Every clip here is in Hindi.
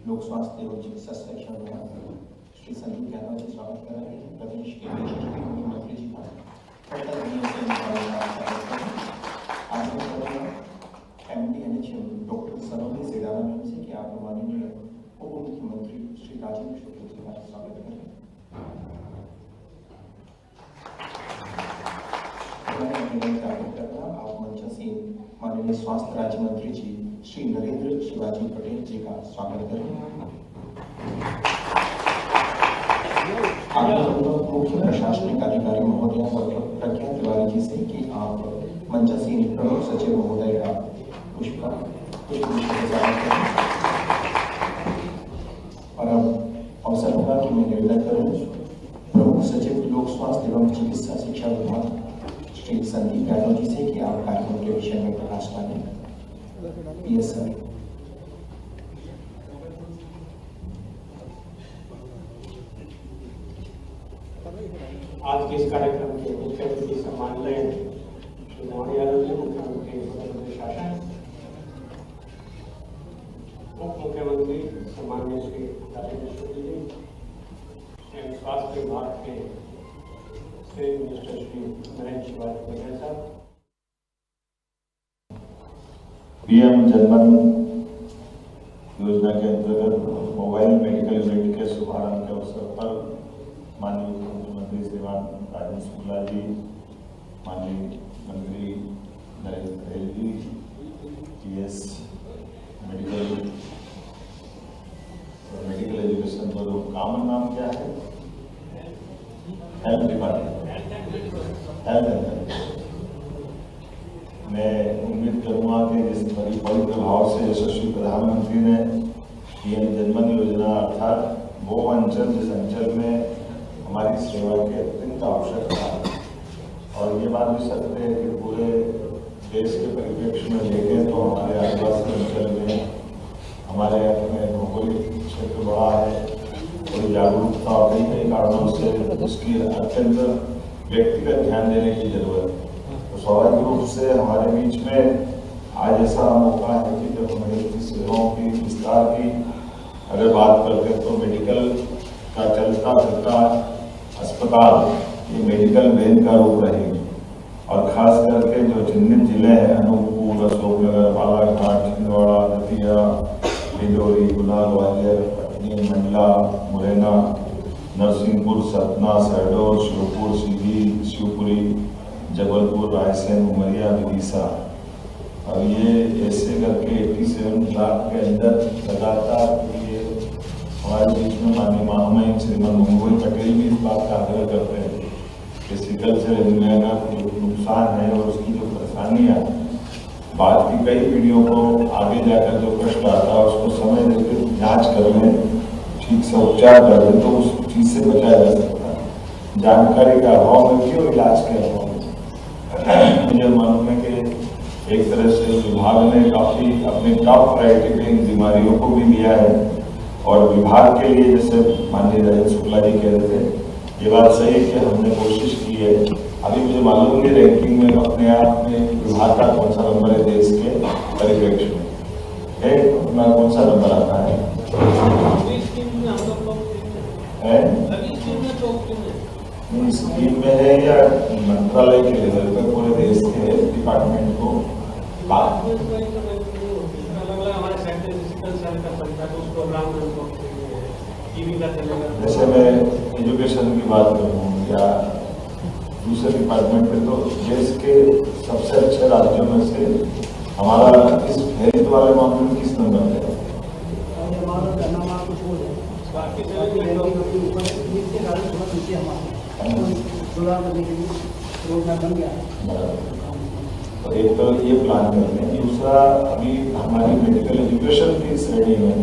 लोक स्वास्थ्य एवं चिकित्सा संरक्षण विभाग श्री संदीप यादव जी स्वागत कर रहे हैं। प्रदेश के मंत्री जी का MD डॉक्टर सलोनी सेडाना मैम से कि आप माननीय उप मुख्यमंत्री श्री राजेंद्र शुक्ल जी का स्वागत करें। आप मंच से माननीय स्वास्थ्य राज्य मंत्री जी श्री नरेंद्र शिवाजी पटेल जी का स्वागत करें। मुख्य प्रशासनिक अधिकारी महोदय डॉक्टर प्रज्ञा तिवारी जी से कि आप मंच से प्रमुख सचिव महोदय का पुष्प के स्वागत करें। और अब अवसर होगा कि मैं निवेदन करूं प्रमुख सचिव लोक स्वास्थ्य एवं चिकित्सा शिक्षा विभाग श्री संदीप यादव जी से कि आप कार्यक्रम के विषय में प्रकाश डालें। Yes sir. आज के इस कार्यक्रम के मुख्य अतिथि सम्माननीय श्री मोहन यादव जी, मुख्यमंत्री उत्तर प्रदेश शासन, उप मुख्यमंत्री सम्माननीय श्री राजेंद्र शुक्ल जी एवं स्वास्थ्य विभाग के श्री मिनिस्टर श्री नरेंद्र शिवाजी पटेल साहब, पीएम जनमन योजना के अंतर्गत मोबाइल मेडिकल यूनिट के शुभारंभ के अवसर पर माननीय मुख्यमंत्री श्रीमान राजेंद्र शुक्ला जी, माननीय मंत्री नरेंद्र पटेल जी, टीएस मेडिकल एजुकेशन का जो कॉमन नाम क्या है, हेल्थ डिपार्टमेंट, हेल्थ। मैं उम्मीद करूंगा कि जिस बड़ी पवित्र भाव से यशस्वी प्रधानमंत्री ने पीएम जनमन योजना अर्थात वो अंचल जिस अंचल में हमारी सेवा की अत्यंत आवश्यकता है और ये बात भी सत्य है कि पूरे देश के परिप्रेक्ष्य में देखें तो हमारे आदिवासी अंचल में हमारे अपने भौगोलिक क्षेत्र बड़ा है, थोड़ी जागरूकता और कई कई कारणों से उसकी अत्यंत व्यक्तिगत ध्यान देने की जरूरत है। तो स्वाभाविक रूप से हमारे बीच में आज ऐसा मौका है कि जब हमें सेवाओं की विस्तार की अगर बात करते हैं तो मेडिकल का चलता फिरता अस्पताल ये मेडिकल वैन का रूप रहेगी और खास करके जो चिन्हित जिले हैं अनूपपुर, अशोकनगर, बालाघाट, छिंदवाड़ा, दतिया, डिंडोरी, गुना, ग्वालियर, पटनी, मंडला, मुरैना, नरसिंहपुर, सतना, शहडोल, श्योपुर, सीधी, शिवपुरी, जबलपुर, रायसेन, उमरिया, विदिशा। अब ये ऐसे करके 87 लाख के अंदर लगातार ये हमारे बीच में माननीय महामहिम श्रीमान मंगोई पटेल भी इस बात का आग्रह करते हैं कि सिकल सेल एनीमिया का जो नुकसान है और उसकी जो परेशानियाँ बाद की कई पीढ़ियों को आगे जाकर जो कष्ट आता है उसको समय देकर जांच कर लें, ठीक से उपचार कर लें तो उस चीज़ से बचाया जा सकता है। जानकारी के अभाव में भी और इलाज के अभाव में मुझे मालूम है कि एक तरह से विभाग ने काफ़ी अपने टॉप प्रायोरिटी पे इन बीमारियों को भी लिया है और विभाग के लिए जैसे माननीय राजेंद्र शुक्ला जी कह रहे थे, ये बात सही है कि हमने कोशिश की है। अभी मुझे मालूम नहीं रैंकिंग में अपने आप में विभाग का कौन सा नंबर है देश के परिप्रेक्ष्य में है, अपना कौन सा नंबर आता है? स्कीम में है या मंत्रालय के लेवल पर पूरे देश के डिपार्टमेंट को जैसे मैं एजुकेशन की बात करूँ या दूसरे डिपार्टमेंट में तो देश के सबसे अच्छे राज्यों में से हमारा इस हेल्थ वाले मामले में किस नंबर पे है? तो एक तो ये प्लान करते हैं, दूसरा अभी हमारी मेडिकल एजुकेशन की श्रेणी में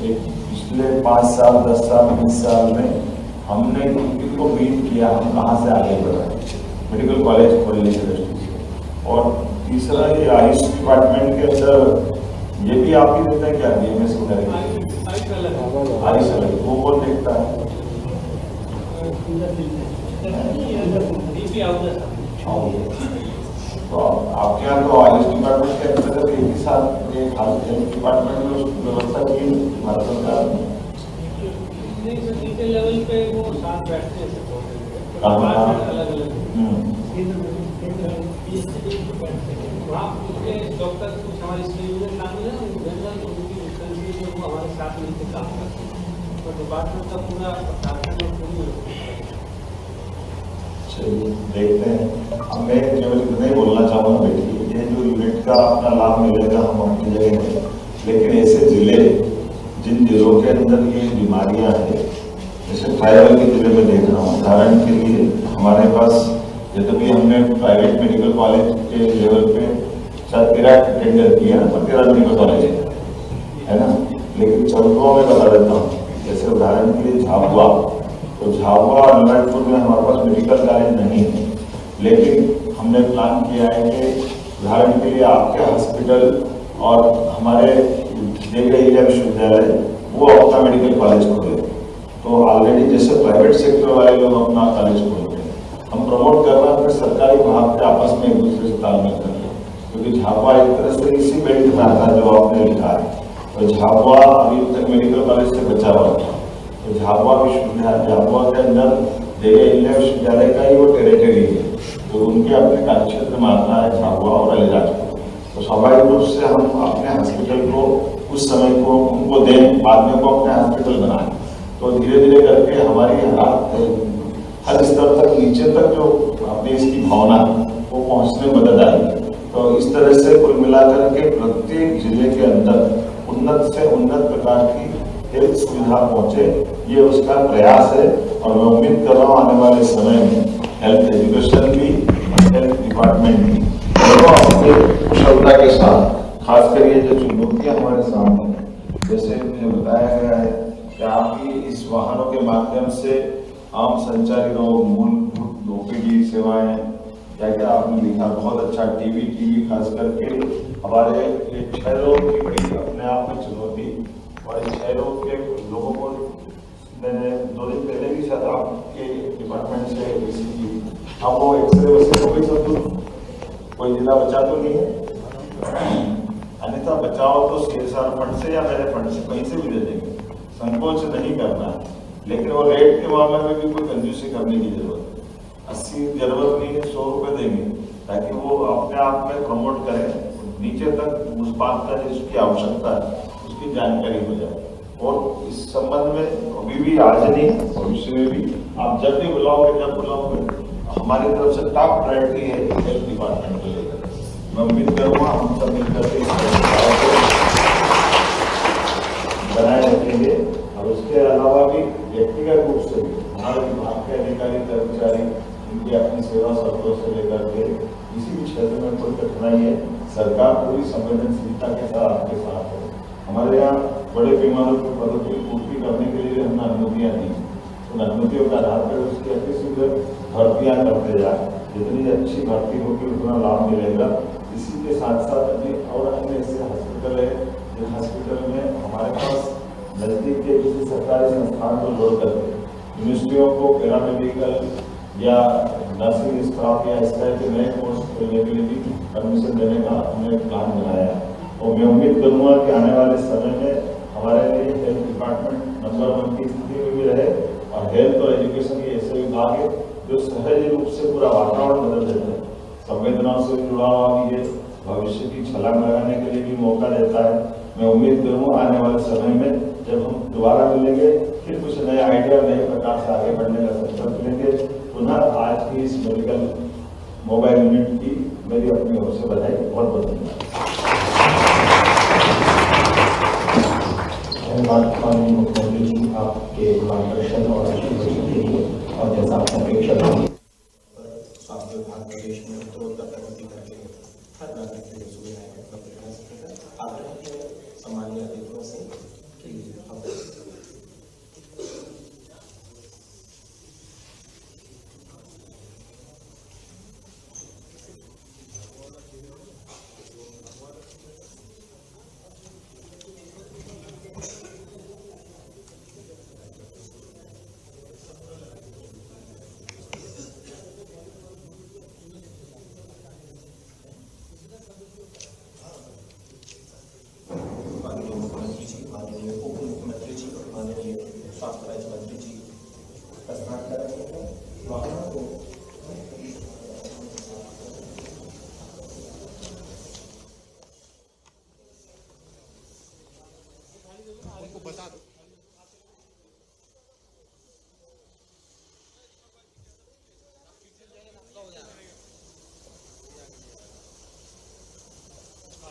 एक पिछले 5 साल 10 साल 20 साल में हमने यूपी को बीट किया, हम कहाँ से आगे बढ़े मेडिकल कॉलेज खोलने की दृष्टि से। और तीसरा ये आयुष डिपार्टमेंट के अंदर ये भी आप ही देते हैं क्या BMS करेंगे? आयुष अलग वो कौन देखता है? तो आपके यहाँ तो आयुष डिपार्टमेंट के अंतर्गत एक ही साथ एक हेल्थ डिपार्टमेंट में उसकी व्यवस्था की भारत सरकार ने। लेवल पे वो साथ बैठते हैं अलग अलग वहाँ उसके डॉक्टर कुछ हमारी स्कीम में शामिल है, जनरल उनकी डिस्पेंसरी जो वो हमारे साथ मिलकर काम करते हैं, तो डिपार्टमेंट का पूरा प्रशासन पूरी चलिए देखते हैं। अब मैं केवल इतना ही बोलना चाहूँगा बेटी, ये जो यूनिट का अपना लाभ मिलेगा हम अपनी जगह में, लेकिन ऐसे जिले जिन जिलों के अंदर ये बीमारियां हैं, जैसे ट्राइबल के जिले में देख रहा हूँ, उदाहरण के लिए हमारे पास यद्यपि हमने प्राइवेट मेडिकल कॉलेज के लेवल पे 13 टेंडर किया पर 13 मेडिकल कॉलेज है ना, लेकिन 14 में बता देता हूँ। जैसे उदाहरण के लिए झाबुआ, तो झाबुआ और नारायणपुर में हमारे पास मेडिकल कॉलेज नहीं है, लेकिन हमने प्लान किया है कि उदाहरण के लिए आपके हॉस्पिटल और हमारे देवगढ़ विश्वविद्यालय वो अपना मेडिकल कॉलेज खोले। तो ऑलरेडी जैसे प्राइवेट सेक्टर वाले लोग अपना कॉलेज खोलते हैं, हम प्रमोट कर रहे हैं फिर सरकारी विभाग के आपस में एक दूसरे से तालमेल करके, क्योंकि झाबुआ एक तरह से इसी बेल्ट में आता है जो आपने लिखा है। तो झाबुआ अभी तक मेडिकल कॉलेज से बचा हुआ था, तो झाबुआ विश्वविद्यालय, झाबुआ के अंदर देवगढ़ विश्वविद्यालय का ही वो टेरिटरी है, तो उनके अपने कार्यक्षेत्र में आता है झाबुआ और अलीराजपुर। तो स्वाभाविक रूप से हम अपने हॉस्पिटल को उस समय को उनको दें, बाद में को अपने हॉस्पिटल बनाएं, तो धीरे धीरे करके हमारी हर स्तर तक नीचे तक जो अपनी इसकी भावना वो पहुंचने में मदद आएगी। तो इस तरह से कुल मिलाकर के प्रत्येक जिले के अंदर उन्नत से उन्नत प्रकार की हेल्थ सुविधा पहुंचे, ये उसका प्रयास है। और मैं उम्मीद कर रहा हूँ आने वाले समय में हेल्थ एजुकेशन भी, हेल्थ डिपार्टमेंट भी दोनों अपने कुशलता के साथ, खासकर ये जो चुनौतियां हमारे सामने हैं, जैसे मुझे बताया गया है कि आपकी इस वाहनों के माध्यम से आम संचारी रोग, मूलभूत ओपीडी सेवाएं, क्या क्या आपने लिखा, बहुत अच्छा। टीबी खास करके हमारे ये क्षय रोग की बड़ी अपने आप में चुनौती, और इस क्षय रोग के लोगों को मैंने 2 दिन पहले भी शायद आपके डिपार्टमेंट से रिसीव की, अब वो एक्सरे वैसे हो गई, सब कोई जिला बचा तो नहीं है, अन्यथा बचाओ तो CSR फंड से या मेरे फंड से कहीं से भी दे देंगे, संकोच नहीं करना है। लेकिन वो रेट के मामले में भी कोई कंजूसी करने की जरूरत है, 80 जरूरत नहीं है, 100 रुपये देंगे ताकि वो अपने आप में प्रमोट करें, नीचे तक उस बात का जिसकी आवश्यकता है उसकी जानकारी हो जाए। और इस संबंध में अभी भी, आज नहीं भविष्य में भी, आप जब भी बुलाओगे हमारी तरफ से टॉप प्रायोरिटी है हेल्थ डिपार्टमेंट को लेकर। मैं उम्मीद करूँगा हम सब मिलकर बनाए रखेंगे। और उसके अलावा भी व्यक्तिगत रूप से भी हमारे विभाग के अधिकारी कर्मचारी उनकी अपनी सेवा शर्तों से लेकर के किसी भी क्षेत्र में कोई कठिनाई है, सरकार पूरी संवेदनशीलता के साथ आपके साथ है। हमारे यहाँ बड़े पैमाने पर पदों की पूर्ति करने के लिए हमने अनुमतियाँ दी, उन अनुमतियों के आधार पर उसकी अतिशीघ्र भर्तियाँ करते जाए, जितनी अच्छी भर्ती होगी उतना लाभ मिलेगा। इसी के साथ साथ अभी और अन्य ऐसे हॉस्पिटल है जिन हॉस्पिटल में हमारे पास नजदीक के किसी सरकारी संस्थान को जोड़ करके यूनिवर्सिटियों को पैरामेडिकल या नर्सिंग स्टाफ या इस तरह के नए कोर्स खोलने के लिए भी परमिशन देने का हमने प्लान बनाया है। और मैं उम्मीद करूँगा कि आने वाले समय में हमारे लिए हेल्थ डिपार्टमेंट नंबर 1 की स्थिति में भी रहे, और हेल्थ और एजुकेशन के ऐसे विभाग है जो सहज रूप से पूरा वातावरण बदल देता है, संवेदनाओं से जुड़ा हुआ भी है, भविष्य की छलांग लगाने के लिए भी मौका देता है। मैं उम्मीद करूँगा आने वाले समय में जब हम दोबारा मिलेंगे फिर कुछ नए आइडिया, नए प्रकार से आगे बढ़ने का संकल्प लेंगे। पुनः आज की इस मेडिकल मोबाइल यूनिट की मेरी अपनी ओर से बधाई, बहुत बहुत धन्यवाद। माननीय मुख्यमंत्री जी, आपके मार्गदर्शन और आशीर्वाद के लिए, और जैसा आपने अपेक्षा की, स्वास्थ्य विभाग प्रदेश में उत्तरोत्तर प्रगति करके हर नागरिक के लिए सुविधाएं उपलब्ध करा सकेगा। आग्रह सामान्य अतिथियों से कि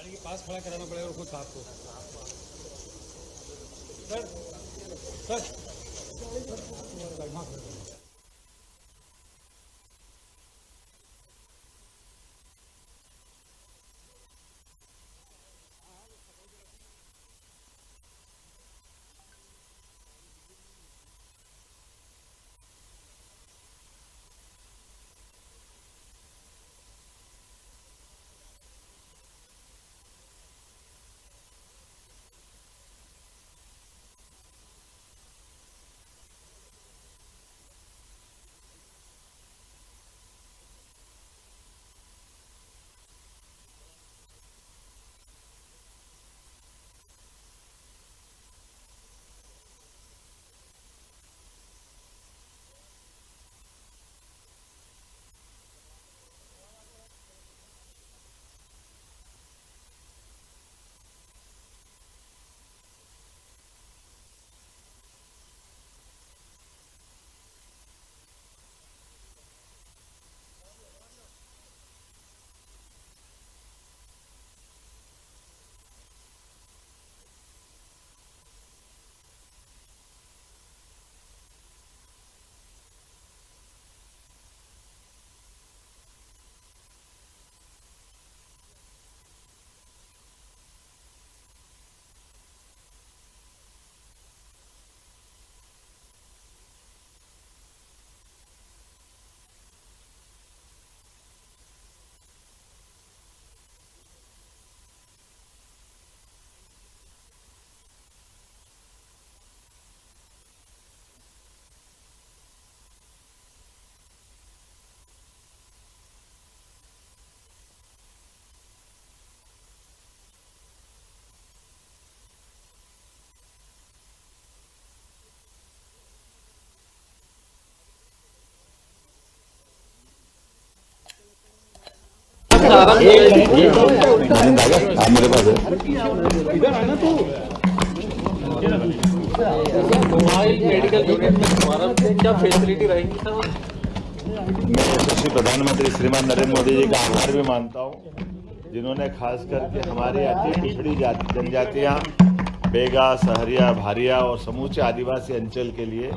गाड़ी के पास खड़ा कराना पड़ेगा और खुद साहब को। सर मोबाइल मेडिकल यूनिट में हमारा क्या फैसिलिटी रहेंगी सर? मैं यशस्वी प्रधानमंत्री श्रीमान नरेंद्र मोदी जी का आभार भी मानता हूँ, जिन्होंने खास करके हमारी अति पिछड़ी जनजातियाँ बेगा, सहरिया, भारिया और समूचे आदिवासी अंचल के लिए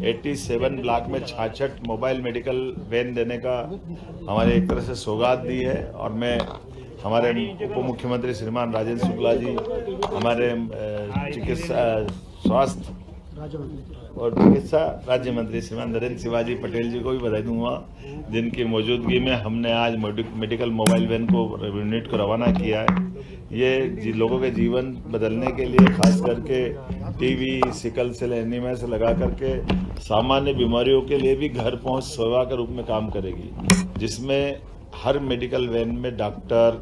87 ब्लॉक में 66 मोबाइल मेडिकल वैन देने का हमारे एक तरह से सौगात दी है। और मैं हमारे उप मुख्यमंत्री श्रीमान राजेंद्र शुक्ला जी, हमारे स्वास्थ्य और चिकित्सा राज्य मंत्री श्रीमान नरेंद्र शिवाजी पटेल जी को भी बधाई दूंगा, जिनकी मौजूदगी में हमने आज मेडिकल मोबाइल वैन को यूनिट को रवाना किया है। ये लोगों के जीवन बदलने के लिए, खास करके टीबी, सिकल सेल एनीमिया से लगा करके सामान्य बीमारियों के लिए भी घर पहुंच सेवा के रूप में काम करेगी, जिसमें हर मेडिकल वैन में डॉक्टर,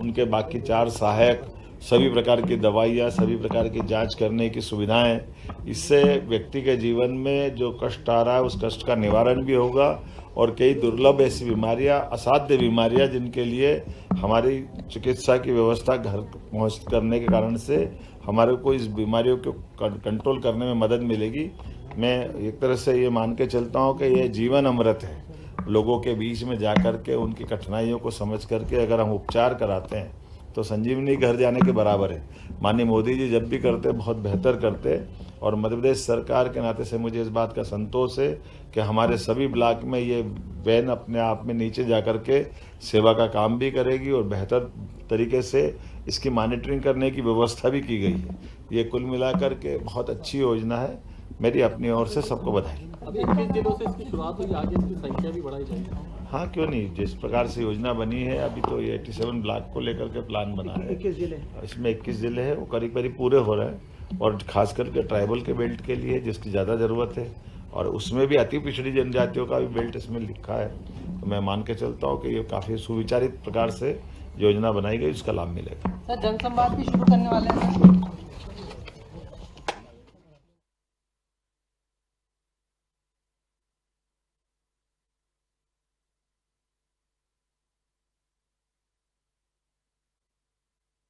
उनके बाकी 4 सहायक, सभी प्रकार की दवाइयाँ, सभी प्रकार की जांच करने की सुविधाएं। इससे व्यक्ति के जीवन में जो कष्ट आ रहा है उस कष्ट का निवारण भी होगा और कई दुर्लभ ऐसी बीमारियां, असाध्य बीमारियां, जिनके लिए हमारी चिकित्सा की व्यवस्था घर पहुंच करने के कारण से हमारे को इस बीमारियों को कंट्रोल करने में मदद मिलेगी। मैं एक तरह से ये मान के चलता हूँ कि ये जीवन अमृत है। लोगों के बीच में जा कर के उनकी कठिनाइयों को समझ करके अगर हम उपचार कराते हैं तो संजीवनी घर जाने के बराबर है। माननीय मोदी जी जब भी करते बहुत बेहतर करते, और मध्य प्रदेश सरकार के नाते से मुझे इस बात का संतोष है कि हमारे सभी ब्लॉक में ये वैन अपने आप में नीचे जा कर के सेवा का काम भी करेगी और बेहतर तरीके से इसकी मॉनिटरिंग करने की व्यवस्था भी की गई है। ये कुल मिलाकर के बहुत अच्छी योजना है। मेरी अपनी ओर से सबको बधाई। अभी 21 दिनों से इसकी शुरुआत हुई, आगे इसकी संख्या भी बढ़ाई जाएगी। हाँ, क्यों नहीं। जिस प्रकार से योजना बनी है, अभी तो ये 87 ब्लॉक को लेकर के प्लान बना है। 21 जिले, इसमें 21 जिले हैं, वो करीब करीब पूरे हो रहे हैं। और खास करके ट्राइबल के बेल्ट के लिए जिसकी ज़्यादा ज़रूरत है, और उसमें भी अति पिछड़ी जनजातियों का भी बेल्ट इसमें लिखा है। तो मैं मान के चलता हूँ कि ये काफ़ी सुविचारित प्रकार से योजना बनाई गई, उसका लाभ मिलेगा। सर, जनसंवाद भी शुरू करने वाले हैं।